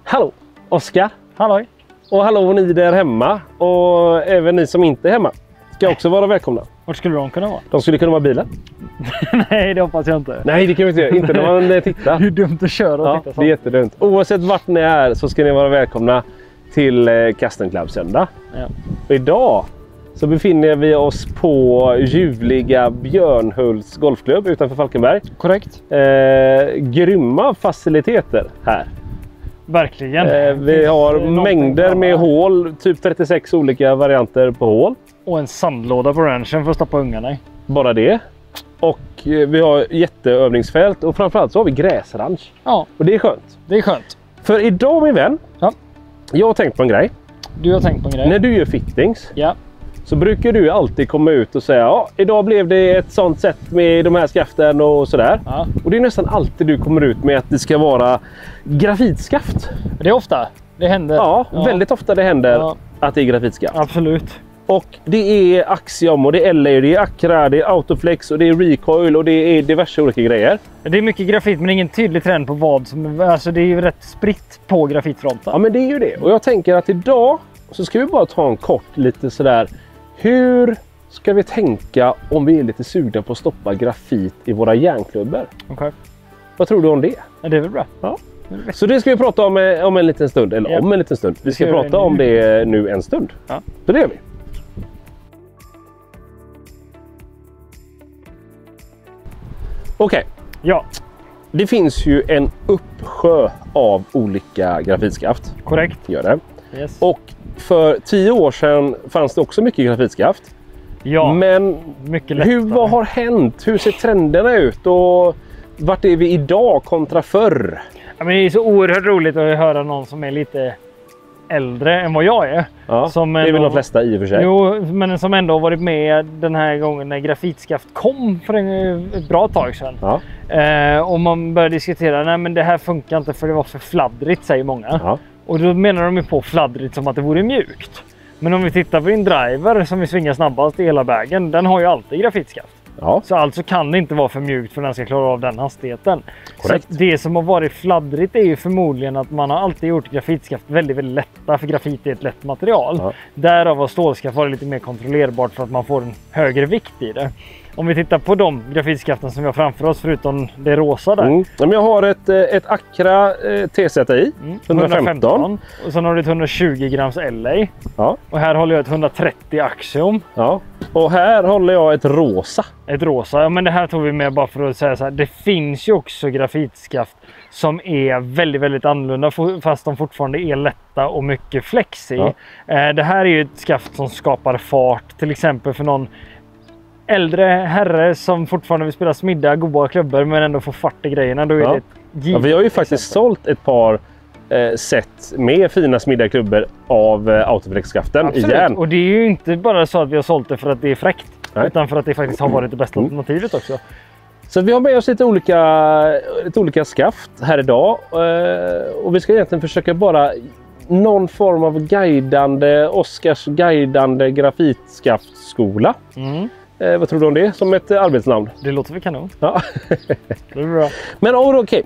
Hallå, Oskar. Halloj. Och hallå ni där hemma. Och även ni som inte är hemma ska också vara välkomna. Vart skulle de kunna vara? De skulle kunna vara bilen. Nej, det hoppas jag inte. Nej, det kan vi inte göra. Inte när man tittar. Det är dumt att köra och titta så. Det är jättedumt. Oavsett vart ni är så ska ni vara välkomna till Kasten Club söndag. Ja. Och idag så befinner vi oss på ljuvliga Björnhults golfklubb utanför Falkenberg. Korrekt. Grymma faciliteter här. Verkligen. Vi har mängder med hål, typ 36 olika varianter på hål. Och en sandlåda på ranchen för att stoppa ungarna i. Bara det. Och vi har jätteövningsfält och framförallt så har vi gräsranch. Ja. Och det är skönt. Det är skönt. För idag min vän, Ja. jag har tänkt på en grej. Du har tänkt på en grej. När du gör fittings Ja. så brukar du alltid komma ut och säga ja, idag blev det ett sånt sätt med de här skaften och sådär. Ja. Och det är nästan alltid du kommer ut med att det ska vara grafitskaft. Det är ofta. Det händer. Ja, väldigt ofta det händer att det är grafitskaft. Absolut. Och det är Axiom och det är LA, det är Acra, det är Autoflex och det är Recoil och det är diverse olika grejer. Det är mycket grafit men ingen tydlig trend på vad som... Alltså det är ju rätt spritt på grafitfronten. Ja men det är ju det. Och jag tänker att idag så ska vi bara ta en kort lite sådär. Hur ska vi tänka om vi är lite sugna på att stoppa grafit i våra järnklubbor? Okej. Vad tror du om det? Ja, det är väl bra. Ja. Så det ska vi prata om en liten stund. Eller om en liten stund. Vi ska prata om det nu en stund. Ja. Så det gör vi. Okej. Ja. Det finns ju en uppsjö av olika grafitskaft. Korrekt. Gör det. Yes. Och för 10 år sedan fanns det också mycket grafitskaft. Ja. Men mycket lättare. vad har hänt? Hur ser trenderna ut? Och vart är vi idag kontra förr? Ja, men det är så oerhört roligt att höra någon som är lite äldre än vad jag är. Ja, som det är väl de flesta i och för sig. Jo, men som ändå har varit med den här gången när grafitskaft kom för ett bra tag sedan. Ja. Och man börjar diskutera, nej men det här funkar inte för det var för fladdrigt, säger många. Ja. Och då menar de ju på fladdrigt som att det vore mjukt. Men om vi tittar på din driver som vi svingar snabbast i hela vägen, den har ju alltid grafitskaft. Ja. Så alltså kan det inte vara för mjukt för att den ska klara av den hastigheten. Korrekt. Så det som har varit fladdrigt är ju förmodligen att man har alltid gjort grafitskaft väldigt, väldigt lätta, för grafit är ett lätt material. Ja. Därav har stålskaft varit lite mer kontrollerbart för att man får en högre vikt i det. Om vi tittar på de grafitskaften som vi har framför oss, förutom det rosa där. Men jag har ett Acra TZI 115. Och sen har du ett 120 grams LA. Ja. Och här håller jag ett 130 Axiom. Ja. Och här håller jag ett rosa. Ett rosa, ja men det här tog vi med bara för att säga så här. Det finns ju också grafitskaft som är väldigt, väldigt annorlunda fast de fortfarande är lätta och mycket flex i. Ja. Det här är ju ett skaft som skapar fart, till exempel för någon äldre herre som fortfarande vill spela smidda, goda klubbor men ändå få fart i grejerna. Då är det vi har ju faktiskt sålt ett par set med fina smidda klubbor av Autoflex-skaften i järn. Och det är ju inte bara så att vi har sålt det för att det är fräckt. Nej. Utan för att det faktiskt har varit det bästa alternativet också. Så vi har med oss lite olika skaft här idag. Och vi ska egentligen försöka bara någon form av guidande, Oskars guidande grafitskaftskola. Vad tror du om det som ett arbetsnamn? Det låter väl kanon. Ja. Det är bra. Men okej.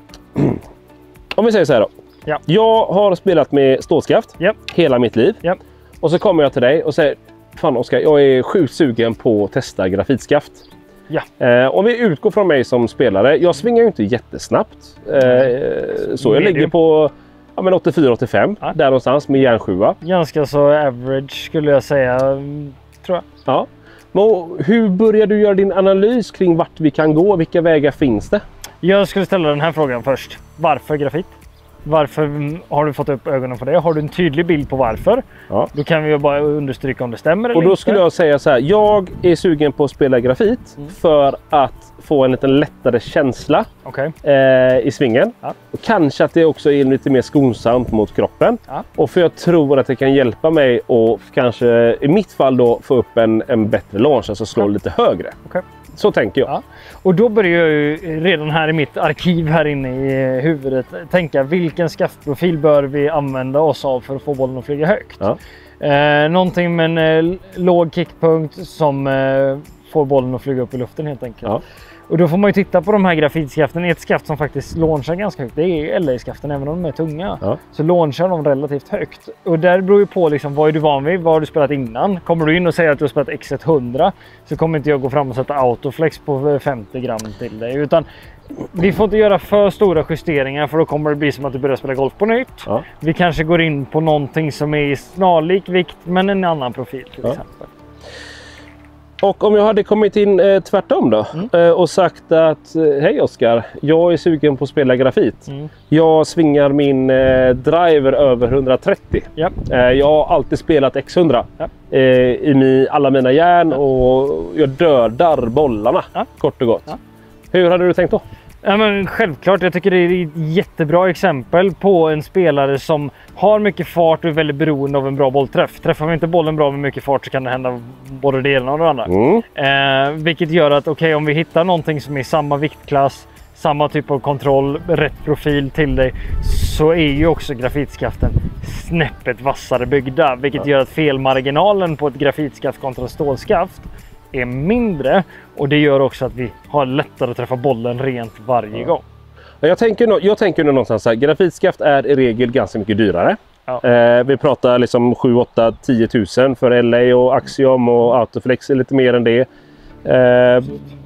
Om vi säger så här då. Ja. Jag har spelat med stålskaft hela mitt liv. Ja. Och så kommer jag till dig och säger, fan Oskar, jag är sjukt sugen på att testa grafitskaft. Ja. Om vi utgår från mig som spelare, jag svingar ju inte jättesnabbt. Så jag ligger på 84-85, där någonstans med järnsjua. Ganska så average skulle jag säga, tror jag. Ja. Men hur börjar du göra din analys kring vart vi kan gå? Vilka vägar finns det? Jag skulle ställa den här frågan först. Varför grafit? Varför har du fått upp ögonen för det? Har du en tydlig bild på varför? Ja. Då kan vi ju bara understryka om det stämmer eller inte. Och då skulle jag säga så här. Jag är sugen på att spela grafit för att få en lite lättare känsla i svingen. Ja. Och kanske att det också är lite mer skonsamt mot kroppen. Ja. Och för jag tror att det kan hjälpa mig att kanske i mitt fall då få upp en bättre launch, alltså slå lite högre. Så tänker jag. Ja. Och då börjar jag ju redan här i mitt arkiv här inne i huvudet tänka vilken skaftprofil bör vi använda oss av för att få bollen att flyga högt. Ja. Någonting med en låg kickpunkt som får bollen att flyga upp i luften helt enkelt. Ja. Och då får man ju titta på de här grafitskaften. Ett skaft som faktiskt launchar ganska högt, det är LA-skaften, även om de är tunga. Ja. Så launchar de relativt högt. Och där beror ju på liksom, vad är du van vid, vad har du spelat innan? Kommer du in och säger att du har spelat X100 så kommer inte jag gå fram och sätta autoflex på 50 gram till dig. Utan vi får inte göra för stora justeringar för då kommer det bli som att du börjar spela golf på nytt. Ja. Vi kanske går in på någonting som är i snarlik vikt men en annan profil till exempel. Och om jag hade kommit in tvärtom då och sagt att hej Oskar, jag är sugen på att spela grafit. Jag svingar min driver över 130. Ja. Jag har alltid spelat X100 i alla mina järn och jag dödar bollarna kort och gott. Ja. Hur hade du tänkt då? Ja, men självklart, jag tycker det är ett jättebra exempel på en spelare som har mycket fart och är väldigt beroende av en bra bollträff. Träffar vi inte bollen bra med mycket fart så kan det hända både det ena och det andra. Vilket gör att om vi hittar någonting som är samma viktklass, samma typ av kontroll, rätt profil till dig, så är ju också grafitskaften snäppet vassare byggda. Vilket gör att felmarginalen på ett grafitskaft kontra stålskaft är mindre och det gör också att vi har lättare att träffa bollen rent varje gång. Jag tänker nu någonstans här, grafitskaft är i regel ganska mycket dyrare. Ja. Vi pratar liksom 7, 8, 10 000 för LA och Axiom och Autoflex är lite mer än det.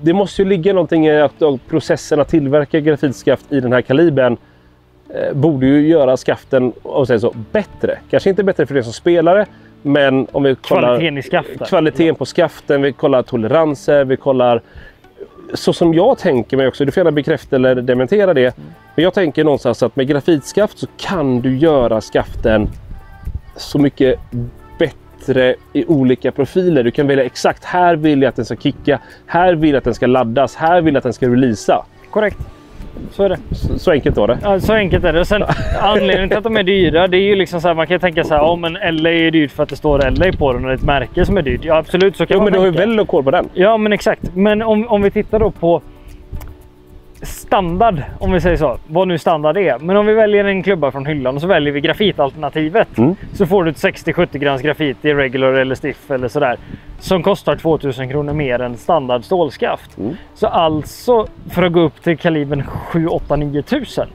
Det måste ju ligga någonting i att processen att tillverka grafitskaft i den här kalibern borde ju göra skaften bättre. Kanske inte bättre för det som spelare. Men om vi kollar kvaliteten på skaften, vi kollar toleranser, vi kollar så som jag tänker mig också, du får gärna bekräfta eller dementera det. Men jag tänker någonstans att med grafitskaft så kan du göra skaften så mycket bättre i olika profiler. Du kan välja exakt, här vill jag att den ska kicka, här vill jag att den ska laddas, här vill jag att den ska releasa. Korrekt. Så är det. Så enkelt var det. Ja, så enkelt är det. Och sen anledningen till att de är dyra, det är ju liksom så här, man kan tänka så här, men LA är dyrt för att det står LA på den och det är ett märke som är dyrt. Ja, absolut, så kan man men du har ju väl koll på den. Ja, men exakt. Men om vi tittar då på standard, om vi säger så, vad nu standard är. Men om vi väljer en klubba från hyllan och så väljer vi grafitalternativet, så får du ett 60-70 grams grafit i regular eller stiff eller sådär, som kostar 2000 kronor mer än standard stålskaft. Så alltså, för att gå upp till kalibern 7, 8, 9000,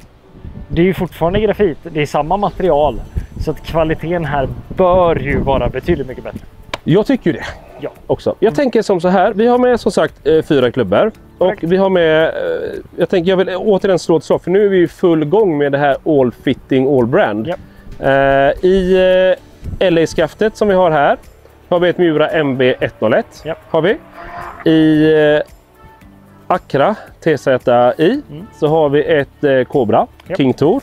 det är ju fortfarande grafit, det är samma material, så att kvaliteten här bör ju vara betydligt mycket bättre. Jag tycker ju det. Ja, också. Jag tänker som så här, vi har med som sagt 4 klubbor. Och vi har med, jag vill återigen slå ett slag, för nu är vi i full gång med det här all fitting, all brand. Yep. I LA-skaftet som vi har här har vi ett Miura MB101. Yep. Har vi. I Accra TZI så har vi ett Cobra King Tour.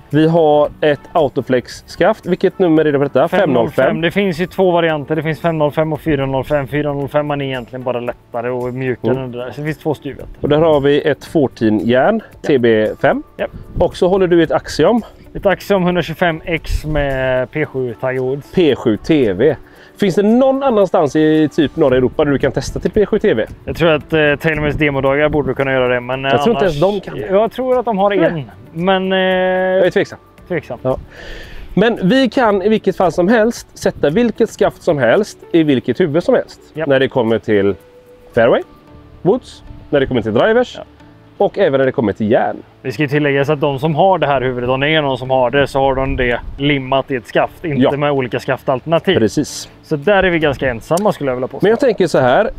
Vi har ett Autoflex-skaft. Vilket nummer är det på detta? 505. Det finns ju 2 varianter. Det finns 505 och 405. 405 är egentligen bara lättare och mjukare än det där. Så det finns 2 stycken. Och där har vi ett 14-järn TB5. Yep. Och så håller du ett Axiom. Ett Axiom 125X med P7 Tiodes. P7 TV. Finns det någon annanstans i typ norra Europa där du kan testa till P7 TV? Jag tror att TaylorMades demodagar borde kunna göra det. Men jag tror inte ens de kan. Jag tror att de har en. Men jag är tveksam. Ja. Men vi kan i vilket fall som helst sätta vilket skaft som helst i vilket huvud som helst. Yep. När det kommer till fairway, woods, när det kommer till drivers. Ja. Och även när det kommer till järn. Vi ska tillägga så att de som har det här huvudet, om det är någon som har det, så har de det limmat i ett skaft. Inte med olika skaftalternativ. Precis. Så där är vi ganska ensamma, skulle jag vilja påstå. Men jag tänker så här.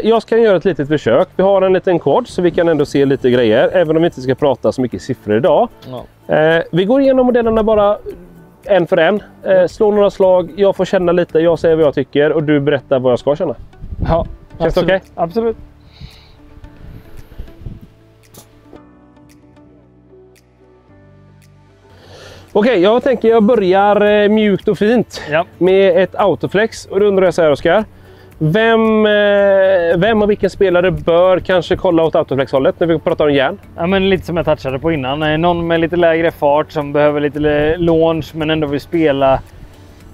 Jag ska göra ett litet försök. Vi har en liten kod så vi kan ändå se lite grejer. Även om vi inte ska prata så mycket siffror idag. Ja. Vi går igenom modellerna bara en för en. Slå några slag. Jag får känna lite. Jag säger vad jag tycker. Och du berättar vad jag ska känna. Ja, känns det okej? Absolut. Okej, jag tänker jag börjar mjukt och fint med ett Autoflex. Och då undrar jag så här, Oskar. Vem och vilken spelare bör kanske kolla åt Autoflex-hållet när vi pratar om järn? Ja, men lite som jag touchade på innan. Någon med lite lägre fart som behöver lite launch men ändå vill spela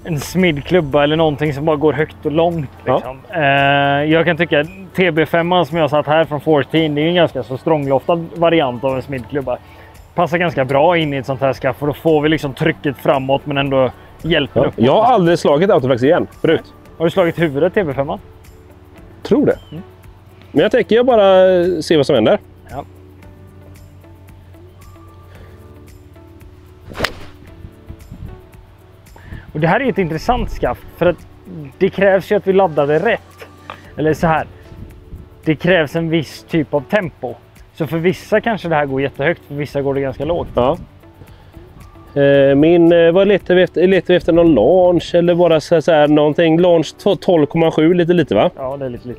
en smidklubba eller någonting som bara går högt och långt. Liksom. Ja. Jag kan tycka TB5 som jag satt här från 14, det är en ganska så strångloftad variant av en smidklubba. Passar ganska bra in i ett sånt här skaff och då får vi liksom trycket framåt men ändå hjälper upp. Jag har aldrig slagit Autoflex igen förut. Har du slagit huvudet TB5? Tror det. Men jag tänker jag bara se vad som händer. Ja. Och det här är ett intressant skaft för att det krävs ju att vi laddar det rätt. Eller så här. Det krävs en viss typ av tempo. Så för vissa kanske det här går jättehögt, för vissa går det ganska lågt. Ja. Vad letar vi efter? Letar vi efter någon launch eller bara så här någonting? Launch 12,7 lite va? Ja, det är lite.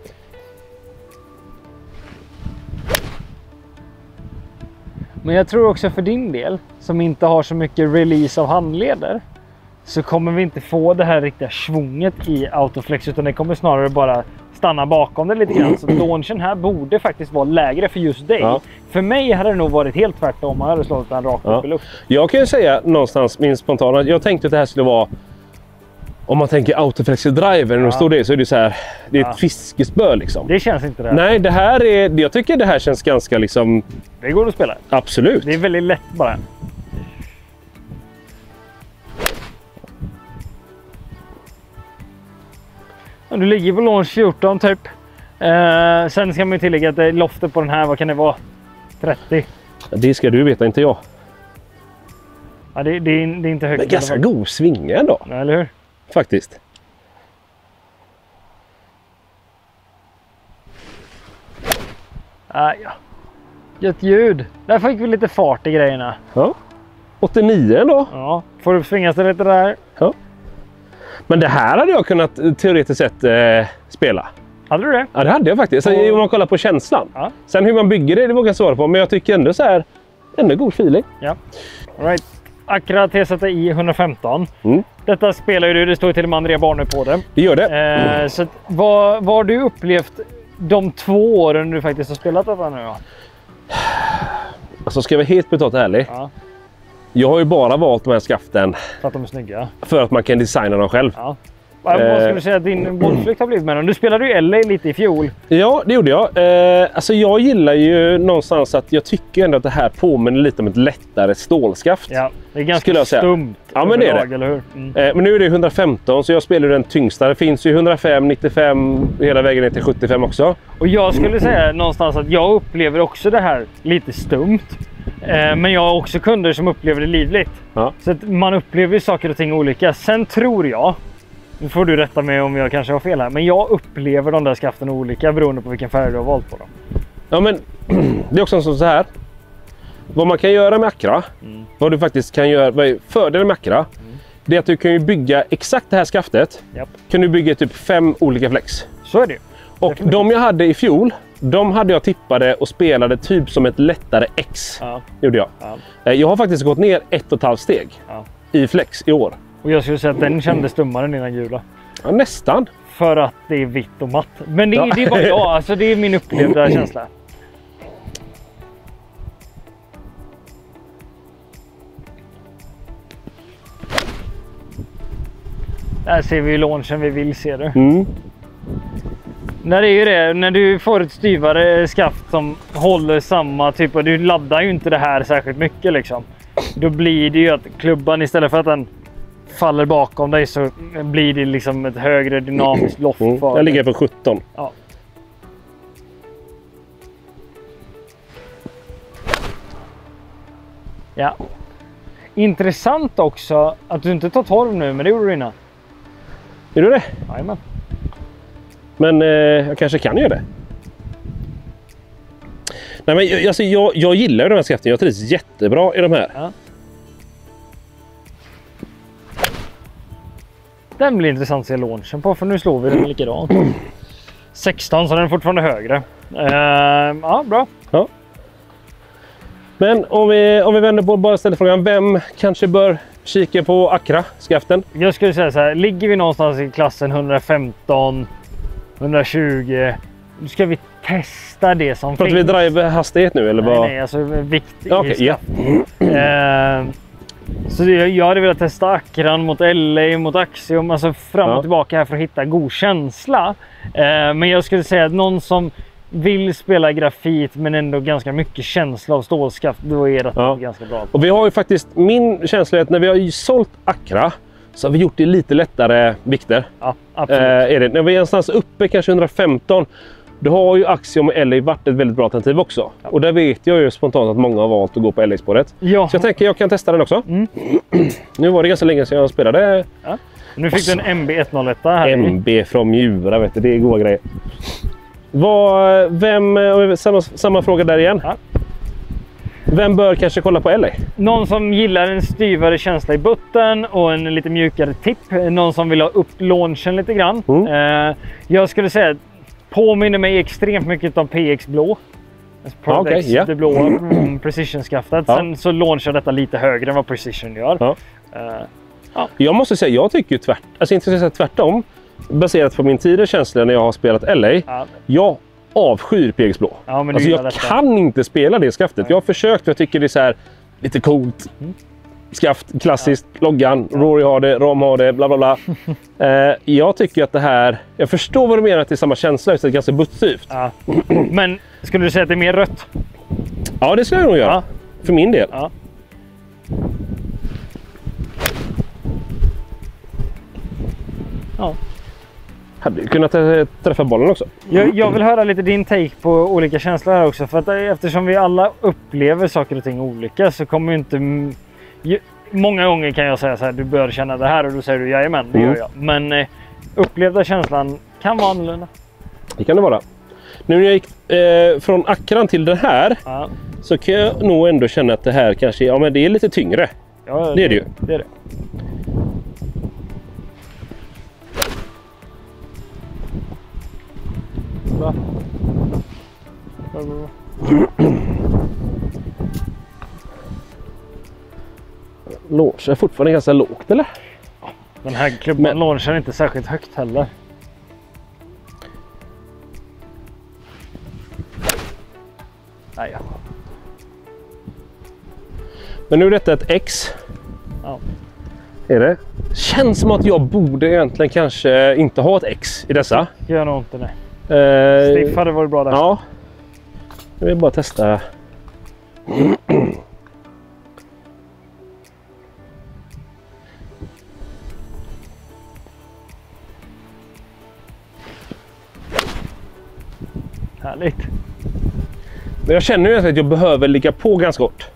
Men jag tror också för din del, som inte har så mycket release av handleder, så kommer vi inte få det här riktiga svunget i autoflex, utan det kommer snarare bara stanna bakom det lite grann. Så launchen här borde faktiskt vara lägre för just dig. Ja. För mig hade det nog varit helt tvärtom. Man hade slagit den rakt upp i luft. Jag kan ju säga någonstans min spontana. Jag tänkte att det här skulle vara, om man tänker autoflex driver, när det står det, så är det så här, det är ett fiskespö liksom. Det känns inte det. Nej, det här är, jag tycker det här känns ganska liksom. Det går att spela. Absolut. Det är väldigt lätt bara. Du ligger på launch 14 typ. Sen ska man ju tillägga att loftet på den här, vad kan det vara? 30. Det ska du veta, inte jag. Ja, det är inte högt. Men ganska god svinga ändå. Ja, eller hur? Faktiskt. Ja. Gött ljud. Där fick vi lite fart i grejerna. Ja. 89 ändå. Ja. Får du svingas lite där. Ja. Men det här hade jag kunnat teoretiskt sett spela. Hade du det? Ja, det hade jag faktiskt. Om man kollar på känslan. Ja. Sen hur man bygger det vågar jag svara på. Men jag tycker ändå så här, ändå god feeling. Ja. All right. Acra TZI 115. Detta spelar ju du, det står till och med Andrea Barne på det. Det gör det. Så vad har du upplevt de 2 åren du faktiskt har spelat detta nu då? Alltså ska jag vara helt brutalt ärlig. Ja. Jag har ju bara valt de här skaften. För att de är snygga? För att man kan designa dem själv. Ja. Vad skulle du säga att din bollflykt har blivit med dem? Du spelade ju LA lite i fjol. Ja, det gjorde jag. Alltså jag gillar ju någonstans att jag tycker ändå att det här påminner lite om ett lättare stålskaft. Ja, det är ganska stumt. Ja, men det är det. Eller hur? Men nu är det 115 så jag spelar den tyngsta. Det finns ju 105, 95, hela vägen ner till 75 också. Och jag skulle säga någonstans att jag upplever också det här lite stumt. Men jag har också kunder som upplever det livligt. Ja. Så att man upplever ju saker och ting olika. Sen tror jag, nu får du rätta mig om jag kanske har fel här, men jag upplever de där skaften olika beroende på vilken färg du har valt på dem. Ja, men det är också så här. Vad man kan göra med Acra, vad du faktiskt kan göra, vad är fördelen med Acra, det är att du kan ju bygga exakt det här skaftet. Kan du bygga typ 5 olika flex. Så är det. Och definitivt. De jag hade i fjol, de hade jag tippade och spelade typ som ett lättare X. Ja. Gjorde jag. Ja. Jag har faktiskt gått ner 1,5 steg i flex i år. Och jag skulle säga att den kändes stummare än den gula. Ja, nästan. För att det är vitt och matt. Men det är bara jag, alltså det är min upplevda känsla. Där ser vi ju launchen vi vill se det. När det är ju det, när du får ett styvare skaft som håller samma typ, och du laddar ju inte det här särskilt mycket liksom. Då blir det ju att klubban istället för att den faller bakom dig så blir det liksom ett högre dynamiskt loft. Jag ligger på 17. Ja. Ja. Intressant också att du inte tar 12 nu, men det gjorde du innan. Är du det? Jajamän. Men jag kanske kan göra det. Nej, men alltså, jag gillar ju de här skaften. Jag trivs jättebra i de här. Ja. Den blir intressant att se launchen på, för nu slår vi den likadant. 16, så den är fortfarande högre. Ja, bra. Ja. Men om vi vänder på och bara ställer frågan, vem kanske bör kika på Acra-skaften? Jag skulle säga så här, ligger vi någonstans i klassen 115, 120, nu ska vi testa det som finns. Pratar vi drive-hastighet nu eller vad? Nej, alltså vikt i okay, skaft. Så jag hade velat testa Acran mot LA, mot Axiom, alltså fram och tillbaka här för att hitta god känsla. Men jag skulle säga att någon som vill spela grafit men ändå ganska mycket känsla av stålskaft, då är det ganska bra. Och vi har ju faktiskt, min känsla är att när vi har sålt Acra så har vi gjort det lite lättare vikter. Ja, absolut. Är det. När vi är någonstans uppe, kanske 115, Då har ju Axiom och LA varit ett väldigt bra alternativ också. Ja. Och där vet jag ju spontant att många har valt att gå på LA-spåret. Ja. Så jag tänker att jag kan testa den också. Nu var det ganska länge sedan jag spelade. Ja. Nu fick du en MB101 här. MB från Mjura, vet du. Det är goda grejer. Samma fråga där igen. Ja. Vem bör kanske kolla på LA? Någon som gillar en styvare känsla i botten och en lite mjukare tipp. Någon som vill ha upp launchen lite grann. Jag skulle säga att påminner mig extremt mycket av PX Blå. Det blå Precision-skaftet. Sen så launchar detta lite högre än vad Precision gör. Jag måste säga, jag tycker inte tvärtom. Baserat på min tidigare känsla när jag har spelat LA. Jag avskyr PX Blå. Jag kan inte spela det skaftet. Jag har försökt, för jag tycker det är så här lite coolt. Skaft, klassiskt, loggan, Rory har det, Rom har det, bla bla bla. Jag tycker att det här... Jag förstår vad du menar, att det är samma känsla, det är ganska buttsyft. Men skulle du säga att det är mer rött? Ja, det skulle jag nog göra. För min del. Hade du kunnat träffa bollen också? Jag vill höra lite din take på olika känslor här också. För att eftersom vi alla upplever saker och ting olika så kommer ju inte... Många gånger kan jag säga så här, du bör känna det här, och då säger du jajamän, det gör jag. Men upplevda känslan kan vara annorlunda. Det kan det vara. Nu när jag gick från Akran till den här så kan jag nog ändå känna att det här kanske men det är lite tyngre. Ja, det är det ju. Det är det. Bra. Launch är fortfarande ganska lågt, eller? Den här klubban launchar inte särskilt högt heller. Nej, Men nu är detta ett X. Är det? Känns som att jag borde egentligen kanske inte ha ett X i dessa. Gör nog inte det. Stiff hade varit bra där. Ja. Jag vill bara testa. Härligt. Men jag känner ju att jag behöver ligga på ganska hårt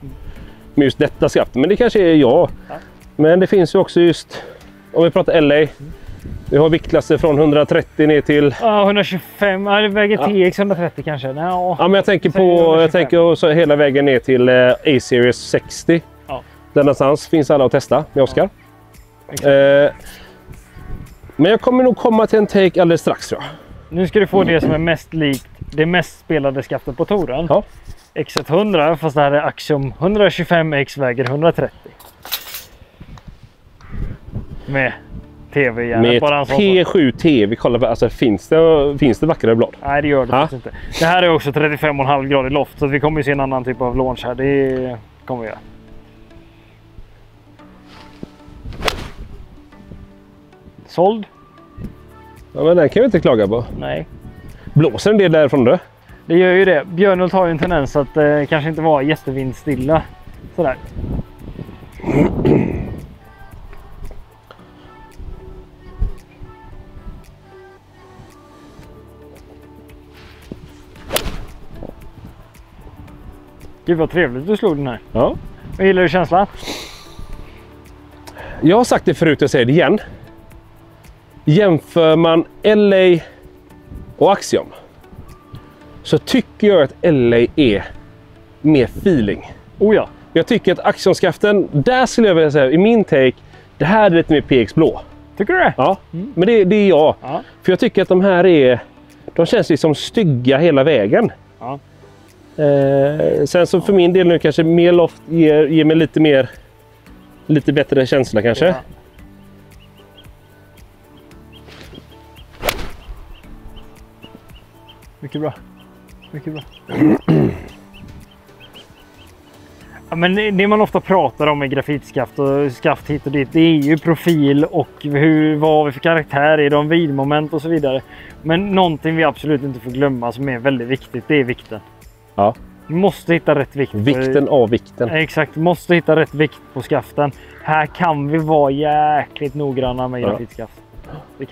med just detta skaft. Men det kanske är jag. Men det finns ju också just, om vi pratar LA. Vi har viktklasser från 130 ner till... 125. Ja, det väger TX 130 kanske. Ja, men jag tänker på... Jag tänker så hela vägen ner till A-Series 60. Där någonstans finns alla att testa med Oscar. Men jag kommer nog komma till en take alldeles strax, tror jag. Nu ska du få det som är mest likt det mest spelade skaftet på touren. X100, fast det här är Axiom 125X väger 130. Med TV igen. Med P7 TV, kolla på, alltså finns det vackrare blad? Nej, det gör det faktiskt inte. Det här är också 35,5 grader loft, så vi kommer ju se en annan typ av launch här. Det kommer vi göra. Såld. Ja, men den kan vi inte klaga på. Nej. Blåser en del därifrån då? Det gör ju det. Björnhult har ju en tendens att kanske inte vara jättevindstilla. Sådär. Gud vad trevligt du slog den här. Ja. Vad gillar du känslan? Jag har sagt det förut, jag säger det igen. Jämför man LA och Axiom så tycker jag att LA är mer feeling. Oh ja. Jag tycker att Axiom-skaften, där skulle jag vilja säga, i min take, det här är lite mer PX Blå. Tycker du det? Ja, men det är jag. Ja. För jag tycker att de här de känns liksom stygga hela vägen. Ja. Sen så för min del nu kanske mer loft ger mig lite bättre känsla kanske. Ja. Mycket bra. Mycket bra. Ja, men det man ofta pratar om med grafitskaft och skaft hit och dit, det är ju profil och vad har vi för karaktär, är de vidmoment och så vidare. Men någonting vi absolut inte får glömma som är väldigt viktigt, det är vikten. Ja. Vi måste hitta rätt vikt. Vikten av vikten. Exakt, måste hitta rätt vikt på skaften. Här kan vi vara jäkligt noggranna med grafitskaft.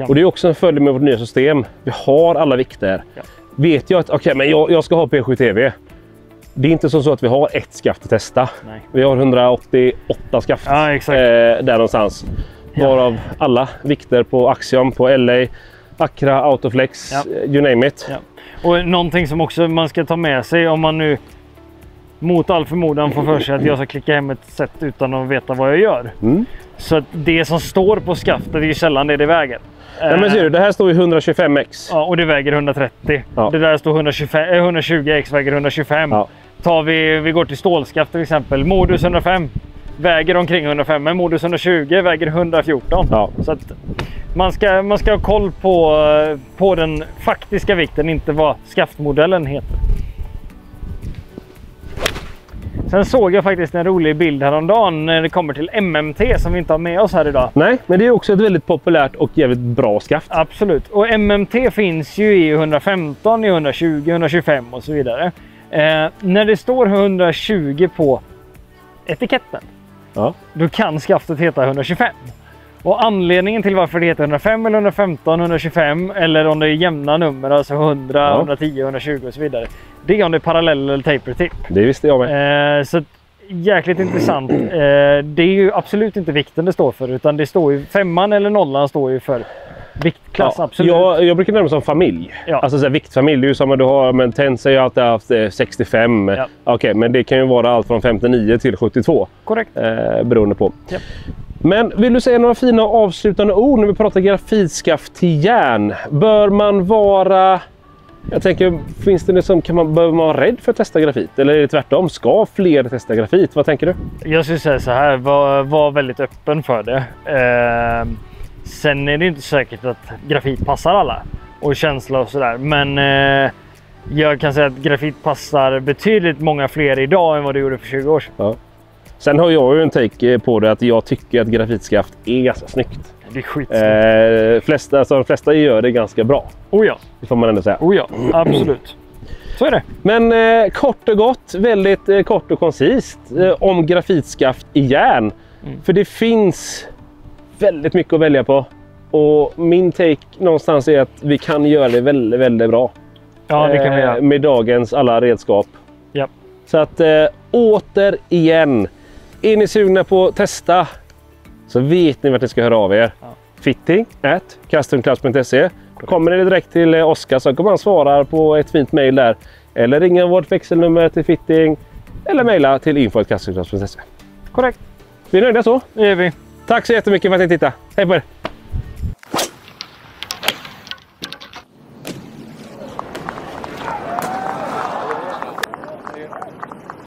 Och det är också en fördel med vårt nya system. Vi har alla vikter. Ja. vet jag att okej, men jag ska ha P7TV. Det är inte så att vi har ett skaft att testa. Nej. Vi har 188 skaft där någonstans. Varav alla vikter på Axiom, på LA, Accra, Autoflex, you name it. Ja. Och någonting som också man ska ta med sig om man nu mot all förmodan får för sig att jag ska klicka hem ett set utan att veta vad jag gör. Så att det som står på skaftet är ju sällan det väger. Ja, men ser du, det här står ju 125x. Ja, och det väger 130. Ja. Det där står 120x väger 125. Ja. Vi går till stålskaft till exempel. Modus 105 väger omkring 105, men modus 120 väger 114. Ja. Så att man ska ha koll på den faktiska vikten, inte vad skaftmodellen heter. Sen såg jag faktiskt en rolig bild häromdagen när det kommer till MMT som vi inte har med oss här idag. Nej, men det är också ett väldigt populärt och jävligt bra skaft. Absolut. Och MMT finns ju i 115, i 120, 125 och så vidare. När det står 120 på etiketten, då kan skaftet heta 125. Och anledningen till varför det heter 105 eller 115, 125 eller om det är jämna nummer, alltså 100, 110, 120 och så vidare. Det är om det är parallell eller taper tip. Det visste jag med. Så jäkligt intressant. Det är ju absolut inte vikten det står för, utan det står ju 5an eller 0an står ju för viktklass, absolut. Jag brukar nämna som familj. Ja. Alltså så här, viktfamilj, det är ju som att du har, men Tense har ju alltid haft 65. Ja. Okej, men det kan ju vara allt från 59 till 72. Korrekt. Beroende på. Ja. Men vill du säga några fina avslutande ord när vi pratar grafitskaft till järn? Bör man vara... Jag tänker, finns det liksom, behöver man vara rädd för att testa grafit? Eller är det tvärtom? Ska fler testa grafit? Vad tänker du? Jag skulle säga så här, var väldigt öppen för det. Sen är det inte säkert att grafit passar alla. Och känsla och sådär. Men jag kan säga att grafit passar betydligt många fler idag än vad det gjorde för 20 år sedan. Ja. Sen har jag ju en take på det att jag tycker att grafitskaft är ganska snyggt. Det är skitsnyggt. De flesta gör det ganska bra. Oh ja. Det får man ändå säga. Oh ja, absolut. Så är det. Men kort och gott, väldigt kort och koncist om grafitskaft i järn. För det finns väldigt mycket att välja på. Och min take någonstans är att vi kan göra det väldigt, väldigt bra. Ja, det kan vi göra. Med dagens alla redskap. Ja. Så att återigen, är ni sugna på att testa så vet ni vart ni ska höra av er. Ja. fitting@customclubs.se. Kommer ni direkt till Oskar så kommer han svara på ett fint mejl där. Eller ringa vårt växelnummer till fitting. Eller mejla till info@customclubs.se. Korrekt. Vi är nöjda så. Det är vi. Tack så jättemycket för att ni tittade. Hej på er.